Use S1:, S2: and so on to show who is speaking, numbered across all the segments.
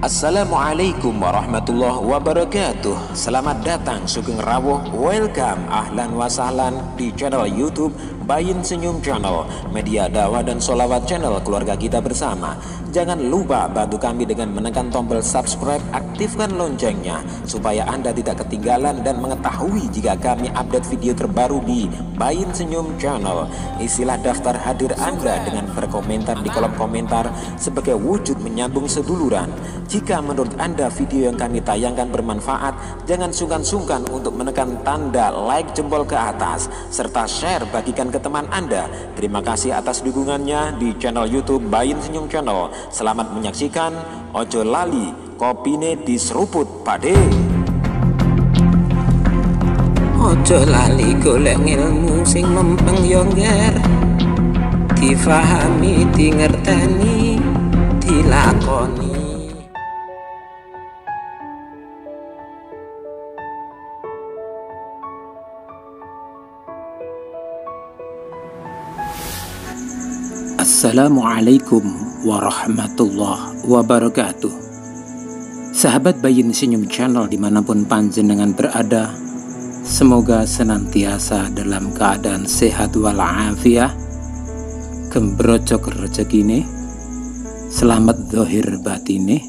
S1: Assalamualaikum warahmatullahi wabarakatuh. Selamat datang sugeng rawuh, welcome, ahlan wa sahlan di channel YouTube Bayin Senyum Channel, media dakwah dan sholawat channel keluarga kita bersama. Jangan lupa bantu kami dengan menekan tombol subscribe, aktifkan loncengnya supaya Anda tidak ketinggalan dan mengetahui jika kami update video terbaru di Bayin Senyum Channel. Isilah daftar hadir Anda dengan berkomentar di kolom komentar sebagai wujud menyambung seduluran. Jika menurut Anda video yang kami tayangkan bermanfaat, jangan sungkan-sungkan untuk menekan tanda like jempol ke atas serta share, bagikan ke teman Anda. Terima kasih atas dukungannya di channel YouTube Bayin Senyum Channel. Selamat menyaksikan. Ojo lali kopine diseruput pade.
S2: Ojo lali golek ilmu sing mempeng yo ngger, difahami, dingerteni, dilakoni.
S3: Assalamualaikum warahmatullahi wabarakatuh. Sahabat Bayin Senyum Channel dimanapun panjenengan berada, semoga senantiasa dalam keadaan sehat walafiat, gembrojok rezekine, selamat zahir batine,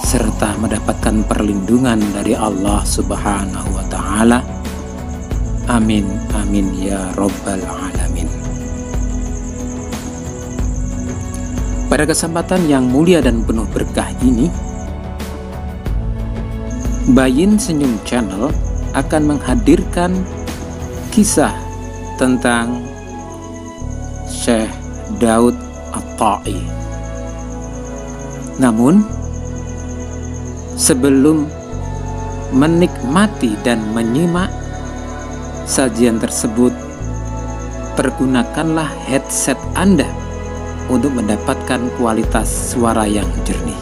S3: serta mendapatkan perlindungan dari Allah Subhanahu wa Ta'ala. Amin amin ya Rabbal alamin. Pada kesempatan yang mulia dan penuh berkah ini, Bayin Senyum Channel akan menghadirkan kisah tentang Syekh Daud At-Ta'i. Namun, sebelum menikmati dan menyimak sajian tersebut, pergunakanlah headset Anda untuk mendapatkan kualitas suara yang jernih.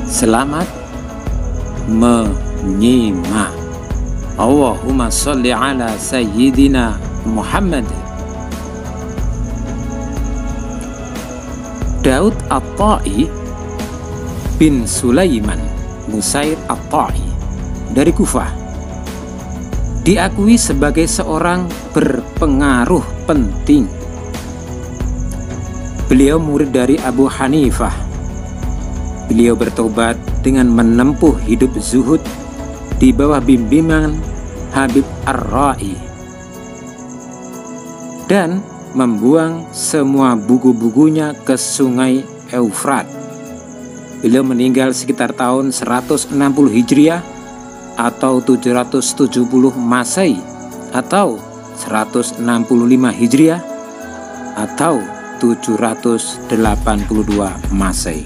S3: Selamat menyimak. Allahumma sholli ala sayyidina Muhammad. Daud At-Ta'i bin Sulaiman Musair At-Ta'i dari Kufah diakui sebagai seorang berpengaruh penting. Beliau murid dari Abu Hanifah. Beliau bertobat dengan menempuh hidup zuhud di bawah bimbingan Habib Ar-Ra'i dan membuang semua buku-bukunya ke sungai Eufrat. Beliau meninggal sekitar tahun 160 Hijriah atau 770 Masehi atau 165 Hijriah atau 782 Masehi.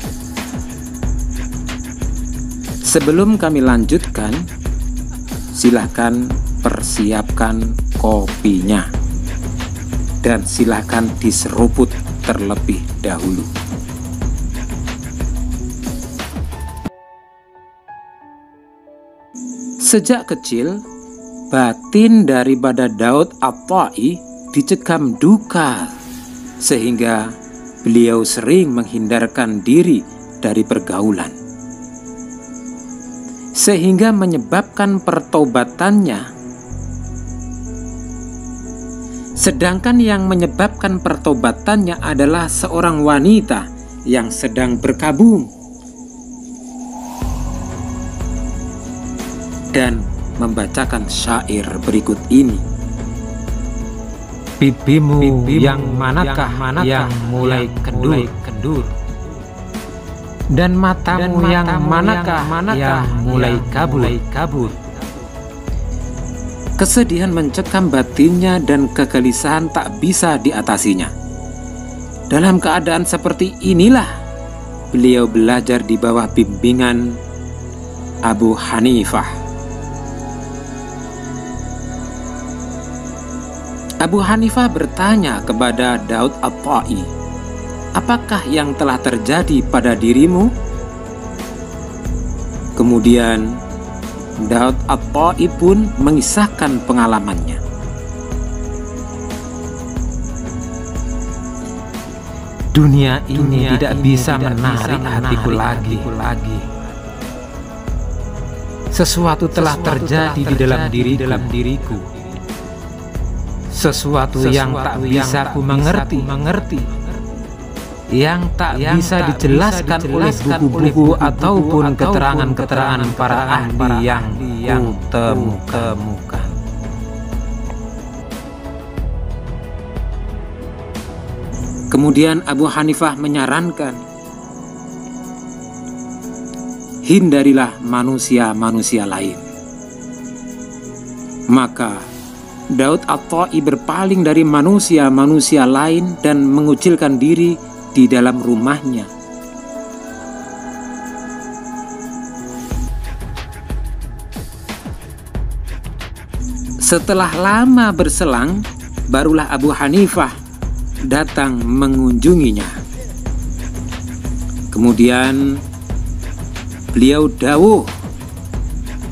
S3: Sebelum kami lanjutkan, silahkan persiapkan kopinya dan silahkan diseruput terlebih dahulu. Sejak kecil, batin daripada Daud At-Ta'i dicekam duka, sehingga beliau sering menghindarkan diri dari pergaulan, sehingga menyebabkan pertobatannya. Sedangkan yang menyebabkan pertobatannya adalah seorang wanita yang sedang berkabung dan membacakan syair berikut ini.
S4: Pipimu yang manakah yang mulai kendur, dan matamu yang manakah yang mulai kabur.
S3: Kesedihan mencekam batinnya dan kegelisahan tak bisa diatasinya. Dalam keadaan seperti inilah beliau belajar di bawah bimbingan Abu Hanifah. Abu Hanifah bertanya kepada Daud At-Ta'i, "Apakah yang telah terjadi pada dirimu?" Kemudian Daud At-Ta'i pun mengisahkan pengalamannya.
S4: Dunia ini tidak bisa menarik hatiku lagi. Sesuatu telah terjadi di dalam diriku. Sesuatu yang tak bisa ku mengerti, yang tak bisa dijelaskan oleh buku-buku ataupun keterangan-keterangan para ahli yang kutemukan.
S3: Kemudian Abu Hanifah menyarankan, hindarilah manusia-manusia lain. Maka Daud At-Ta'i berpaling dari manusia-manusia lain dan mengucilkan diri di dalam rumahnya. Setelah lama berselang, barulah Abu Hanifah datang mengunjunginya. Kemudian beliau dawuh,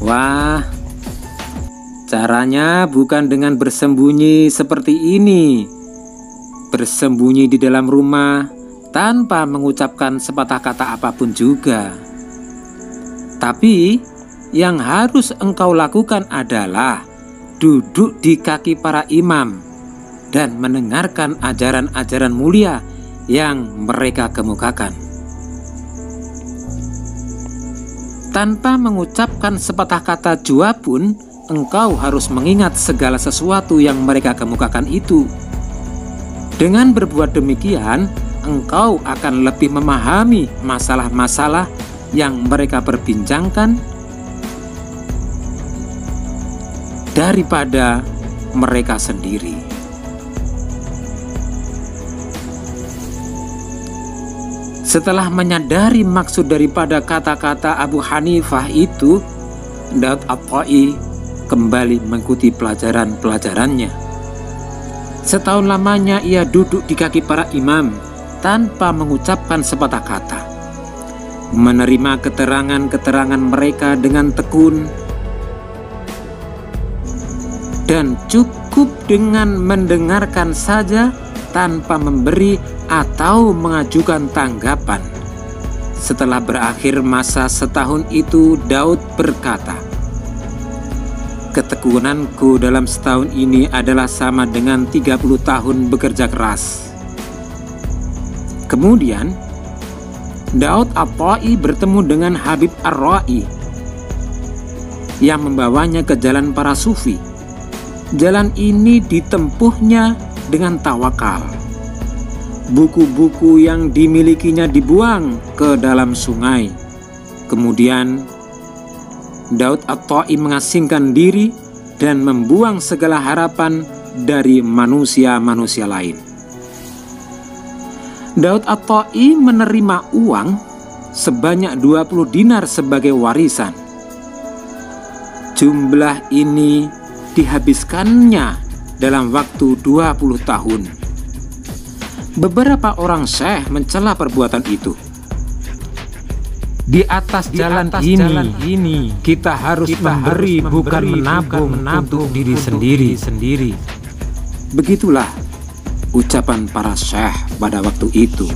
S3: "Wah, caranya bukan dengan bersembunyi seperti ini, bersembunyi di dalam rumah tanpa mengucapkan sepatah kata apapun juga. Tapi yang harus engkau lakukan adalah duduk di kaki para imam dan mendengarkan ajaran-ajaran mulia yang mereka kemukakan. Tanpa mengucapkan sepatah kata jua pun, engkau harus mengingat segala sesuatu yang mereka kemukakan itu. Dengan berbuat demikian, engkau akan lebih memahami masalah-masalah yang mereka perbincangkan daripada mereka sendiri." Setelah menyadari maksud daripada kata-kata Abu Hanifah itu, Daud At-Ta'i kembali mengikuti pelajaran-pelajarannya. Setahun lamanya ia duduk di kaki para imam tanpa mengucapkan sepatah kata, menerima keterangan-keterangan mereka dengan tekun, dan cukup dengan mendengarkan saja tanpa memberi atau mengajukan tanggapan. Setelah berakhir masa setahun itu, Daud berkata, "Ketekunanku dalam setahun ini adalah sama dengan 30 tahun bekerja keras." Kemudian Daud At-Ta'i bertemu dengan Habib Ar-Ra'i yang membawanya ke jalan para sufi. Jalan ini ditempuhnya dengan tawakal. Buku-buku yang dimilikinya dibuang ke dalam sungai. Kemudian Daud At-Ta'i mengasingkan diri dan membuang segala harapan dari manusia-manusia lain. Daud At-Ta'i menerima uang sebanyak 20 dinar sebagai warisan. Jumlah ini dihabiskannya dalam waktu 20 tahun. Beberapa orang syekh mencela perbuatan itu.
S4: Di atas jalan ini kita harus memberi, bukan menabung untuk diri sendiri.
S3: Begitulah ucapan para syekh pada waktu itu.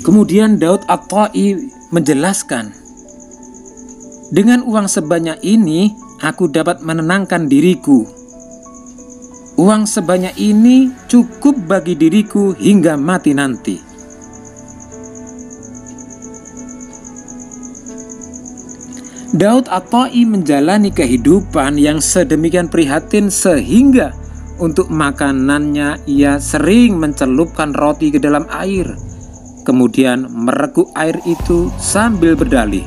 S3: Kemudian Daud At-Ta'i menjelaskan, "Dengan uang sebanyak ini, aku dapat menenangkan diriku. Uang sebanyak ini cukup bagi diriku hingga mati nanti." Daud At-Ta'i menjalani kehidupan yang sedemikian prihatin sehingga untuk makanannya ia sering mencelupkan roti ke dalam air, kemudian mereguk air itu sambil berdalih,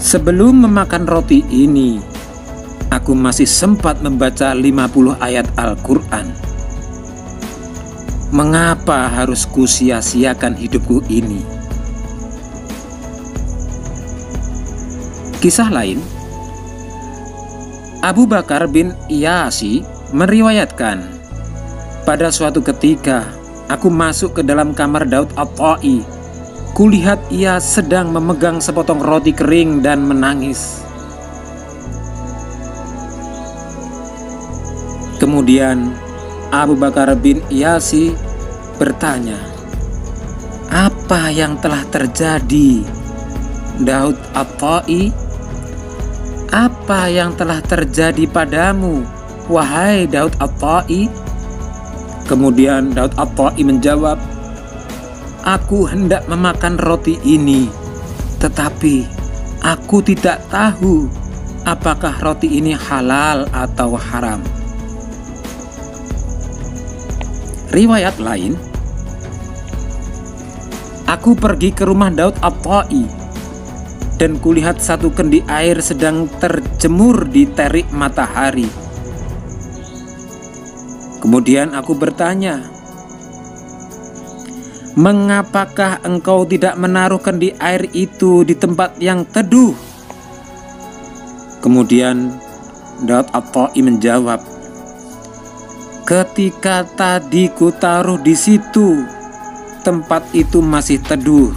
S3: "Sebelum memakan roti ini, aku masih sempat membaca 50 ayat Al-Quran. Mengapa harus kusia-siakan hidupku ini?" Kisah lain, Abu Bakar bin Iyasi meriwayatkan, "Pada suatu ketika, aku masuk ke dalam kamar Daud At-Ta'i Kulihat ia sedang memegang sepotong roti kering dan menangis. Kemudian Abu Bakar bin Iyasi bertanya, "Apa yang telah terjadi, Daud At-Ta'i? Apa yang telah terjadi padamu, wahai Daud At-Ta'i?" Kemudian Daud At-Ta'i menjawab, "Aku hendak memakan roti ini, tetapi aku tidak tahu apakah roti ini halal atau haram." Riwayat lain, "Aku pergi ke rumah Daud At-Ta'i dan kulihat satu kendi air sedang terjemur di terik matahari. Kemudian aku bertanya, 'Mengapakah engkau tidak menaruh kendi air itu di tempat yang teduh?' Kemudian Daud At-Ta'i menjawab, 'Ketika tadi ku taruh di situ, tempat itu masih teduh.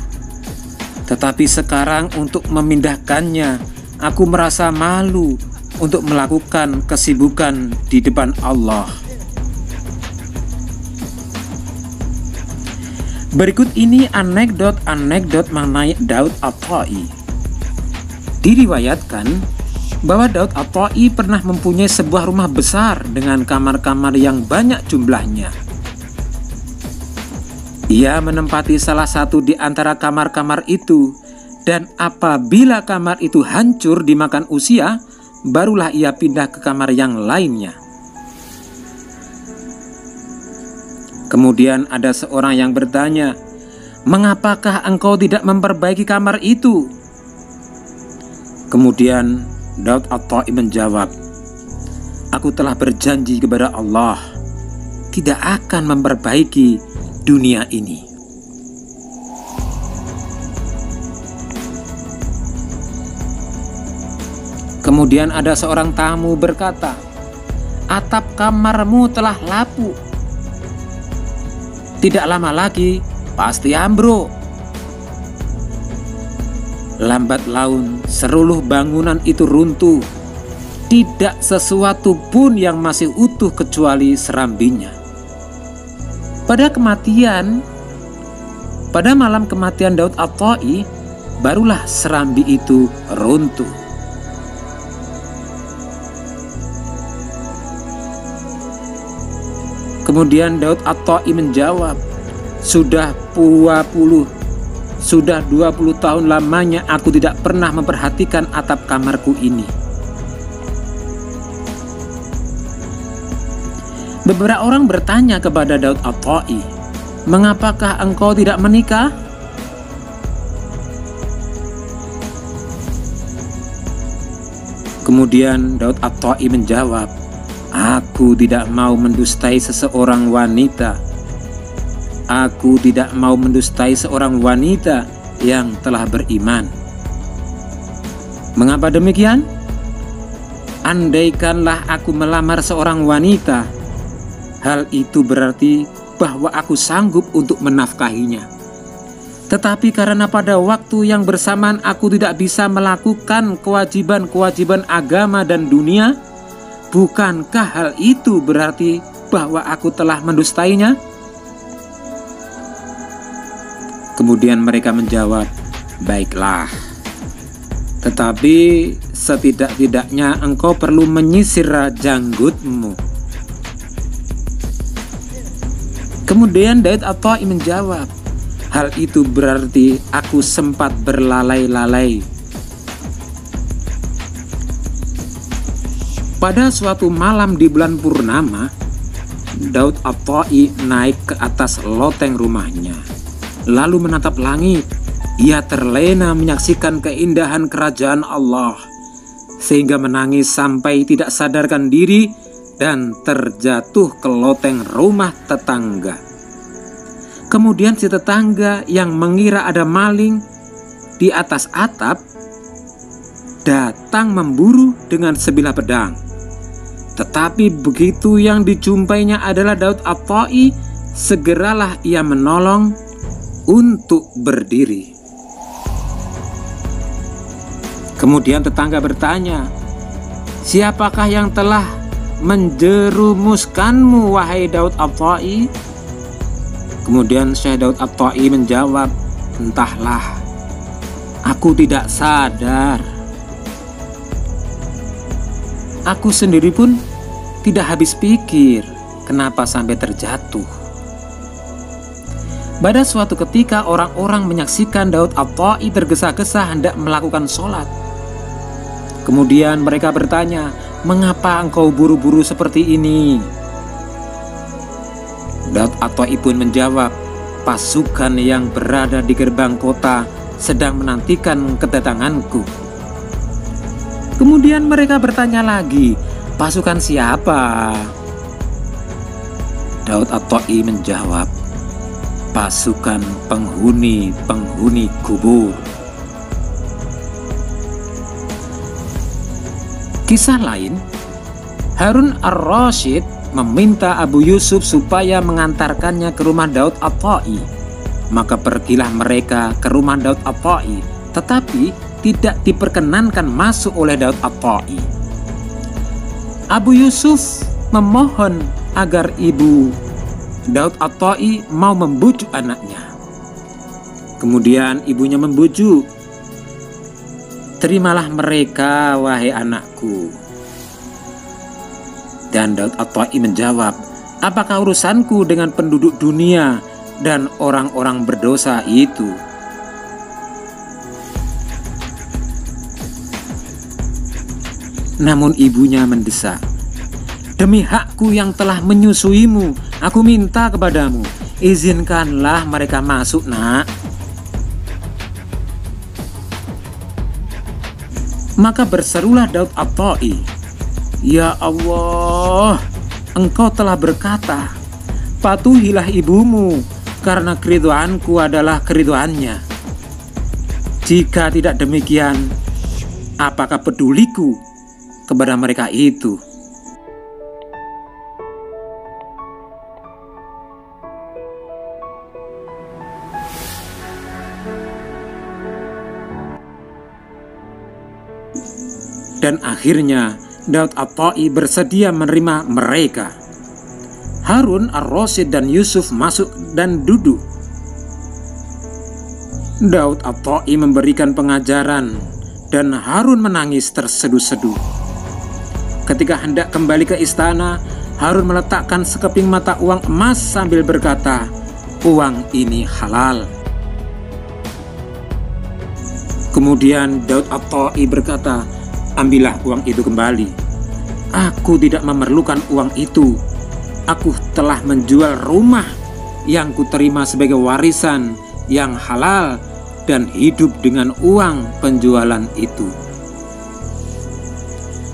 S3: Tetapi sekarang untuk memindahkannya, aku merasa malu untuk melakukan kesibukan di depan Allah.'" Berikut ini anekdot mengenai Daud At-Ta'i. Diriwayatkan bahwa Daud At-Ta'i pernah mempunyai sebuah rumah besar dengan kamar-kamar yang banyak jumlahnya. Ia menempati salah satu di antara kamar-kamar itu, dan apabila kamar itu hancur dimakan usia, barulah ia pindah ke kamar yang lainnya. Kemudian ada seorang yang bertanya, "Mengapakah engkau tidak memperbaiki kamar itu?" Kemudian Daud At-Ta'i menjawab, "Aku telah berjanji kepada Allah tidak akan memperbaiki dunia ini." Kemudian ada seorang tamu berkata, "Atap kamarmu telah lapuk. Tidak lama lagi pasti ambruk." Lambat laun seluruh bangunan itu runtuh. Tidak sesuatu pun yang masih utuh kecuali serambinya. Pada malam kematian Daud At-Ta'i, barulah serambi itu runtuh. Kemudian Daud At-Ta'i menjawab, Sudah 20 tahun lamanya aku tidak pernah memperhatikan atap kamarku ini." Beberapa orang bertanya kepada Daud At-Ta'i, "Mengapakah engkau tidak menikah?" Kemudian Daud At-Ta'i menjawab, "Aku tidak mau mendustai seseorang wanita. Aku tidak mau mendustai seorang wanita yang telah beriman." "Mengapa demikian? Andaikanlah aku melamar seorang wanita, hal itu berarti bahwa aku sanggup untuk menafkahinya. Tetapi karena pada waktu yang bersamaan aku tidak bisa melakukan kewajiban-kewajiban agama dan dunia, bukankah hal itu berarti bahwa aku telah mendustainya?" Kemudian mereka menjawab, "Baiklah, tetapi setidak-tidaknya engkau perlu menyisir janggutmu." Kemudian Daud At-Ta'i menjawab, "Hal itu berarti aku sempat berlalai-lalai." Pada suatu malam di bulan purnama, Daud At-Ta'i naik ke atas loteng rumahnya, lalu menatap langit. Ia terlena menyaksikan keindahan kerajaan Allah, sehingga menangis sampai tidak sadarkan diri dan terjatuh ke loteng rumah tetangga. Kemudian si tetangga yang mengira ada maling di atas atap datang memburu dengan sebilah pedang. Tetapi begitu yang dijumpainya adalah Daud At-Ta'i, segeralah ia menolong untuk berdiri. Kemudian tetangga bertanya, "Siapakah yang telah menjerumuskanmu, wahai Daud At-Ta'i?" Kemudian Syekh Daud At-Ta'i menjawab, "Entahlah, aku tidak sadar. Aku sendiri pun tidak habis pikir kenapa sampai terjatuh." Pada suatu ketika orang-orang menyaksikan Daud At-Ta'i tergesa-gesa hendak melakukan sholat. Kemudian mereka bertanya, "Mengapa engkau buru-buru seperti ini?" Daud At-Ta'i pun menjawab, "Pasukan yang berada di gerbang kota sedang menantikan kedatanganku." Kemudian mereka bertanya lagi, "Pasukan siapa?" Daud At-Ta'i menjawab, "Pasukan penghuni kubur." Kisah lain, Harun Ar-Rasyid meminta Abu Yusuf supaya mengantarkannya ke rumah Daud At-Ta'i. Maka pergilah mereka ke rumah Daud At-Ta'i, tetapi tidak diperkenankan masuk oleh Daud At-Ta'i. Abu Yusuf memohon agar ibu Daud At-Ta'i mau membujuk anaknya. Kemudian ibunya membujuk, "Terimalah mereka, wahai anakku." Dan Daud At-Ta'i menjawab, "Apakah urusanku dengan penduduk dunia dan orang-orang berdosa itu?" Namun ibunya mendesak, "Demi hakku yang telah menyusuimu, aku minta kepadamu, izinkanlah mereka masuk, nak." Maka berserulah Daud At-Ta'i, "Ya Allah, engkau telah berkata, patuhilah ibumu, karena keridhaanku adalah keridhaannya. Jika tidak demikian, apakah peduliku kepada mereka itu?" Dan akhirnya Daud At-Ta'i bersedia menerima mereka. Harun Ar-Rasyid dan Yusuf masuk dan duduk. Daud At-Ta'i memberikan pengajaran dan Harun menangis terseduh-seduh. Ketika hendak kembali ke istana, Harun meletakkan sekeping mata uang emas sambil berkata, "Uang ini halal." Kemudian Daud At-Ta'i berkata, "Ambillah uang itu kembali. Aku tidak memerlukan uang itu. Aku telah menjual rumah yang kuterima sebagai warisan yang halal dan hidup dengan uang penjualan itu.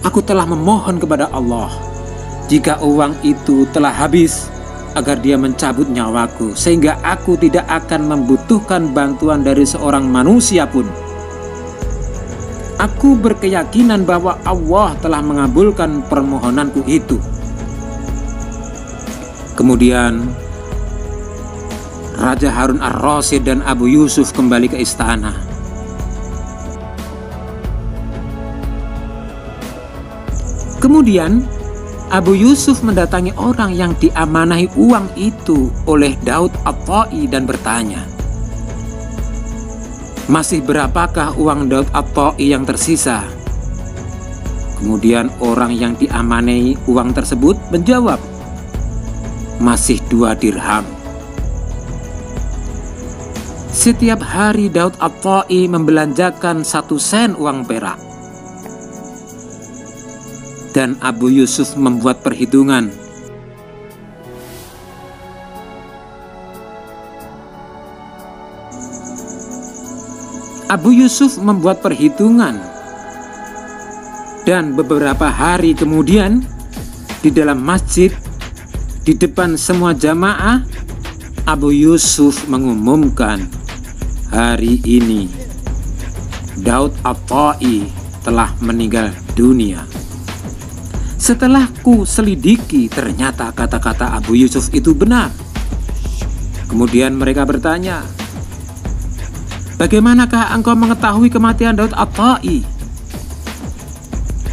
S3: Aku telah memohon kepada Allah, jika uang itu telah habis, agar Dia mencabut nyawaku, sehingga aku tidak akan membutuhkan bantuan dari seorang manusia pun. Aku berkeyakinan bahwa Allah telah mengabulkan permohonanku itu." Kemudian Raja Harun Ar-Rasyid dan Abu Yusuf kembali ke istana. Kemudian Abu Yusuf mendatangi orang yang diamanahi uang itu oleh Daud At-Ta'i dan bertanya, "Masih berapakah uang Daud At-Ta'i yang tersisa?" Kemudian orang yang diamanahi uang tersebut menjawab, "Masih 2 dirham." Setiap hari Daud At-Ta'i membelanjakan 1 sen uang perak. Dan Abu Yusuf membuat perhitungan. Dan beberapa hari kemudian, di dalam masjid, di depan semua jamaah, Abu Yusuf mengumumkan, "Hari ini Daud At-Ta'i telah meninggal dunia." Setelah ku selidiki, ternyata kata-kata Abu Yusuf itu benar. Kemudian mereka bertanya, bagaimanakah engkau mengetahui kematian Daud At-Tai?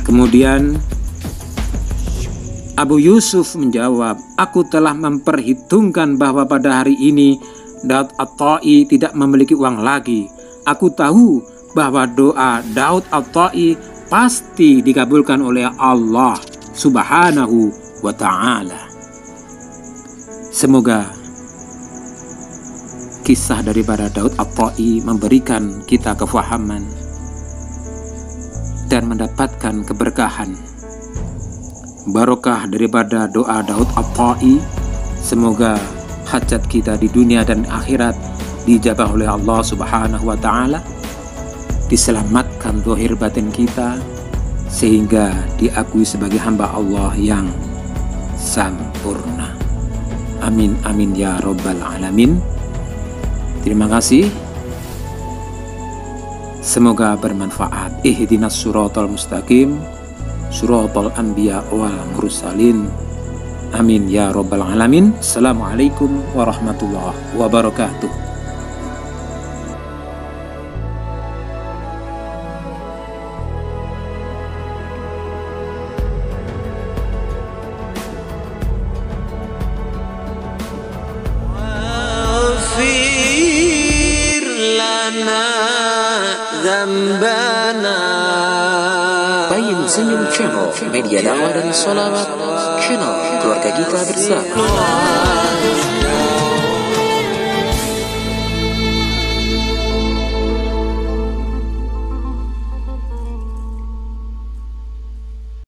S3: Kemudian Abu Yusuf menjawab, aku telah memperhitungkan bahwa pada hari ini Daud At-Tai tidak memiliki uang lagi. Aku tahu bahwa doa Daud At-Tai pasti dikabulkan oleh Allah Subhanahu wa ta'ala. Semoga kisah daripada Daud At-Tai memberikan kita kefahaman dan mendapatkan keberkahan. Barokah daripada doa Daud At-Tai, semoga hajat kita di dunia dan akhirat dijabah oleh Allah Subhanahu wa ta'ala, diselamatkan zahir batin kita sehingga diakui sebagai hamba Allah yang sempurna. Amin amin ya rabbal alamin. Terima kasih. Semoga bermanfaat. Ihdinas siratal mustaqim, siratal anbiya wal mursalin. Amin ya rabbal alamin. Assalamualaikum warahmatullahi wabarakatuh.
S2: Bayin Senyum Channel, media dakwah dan sholawat, channel keluarga kita bersama.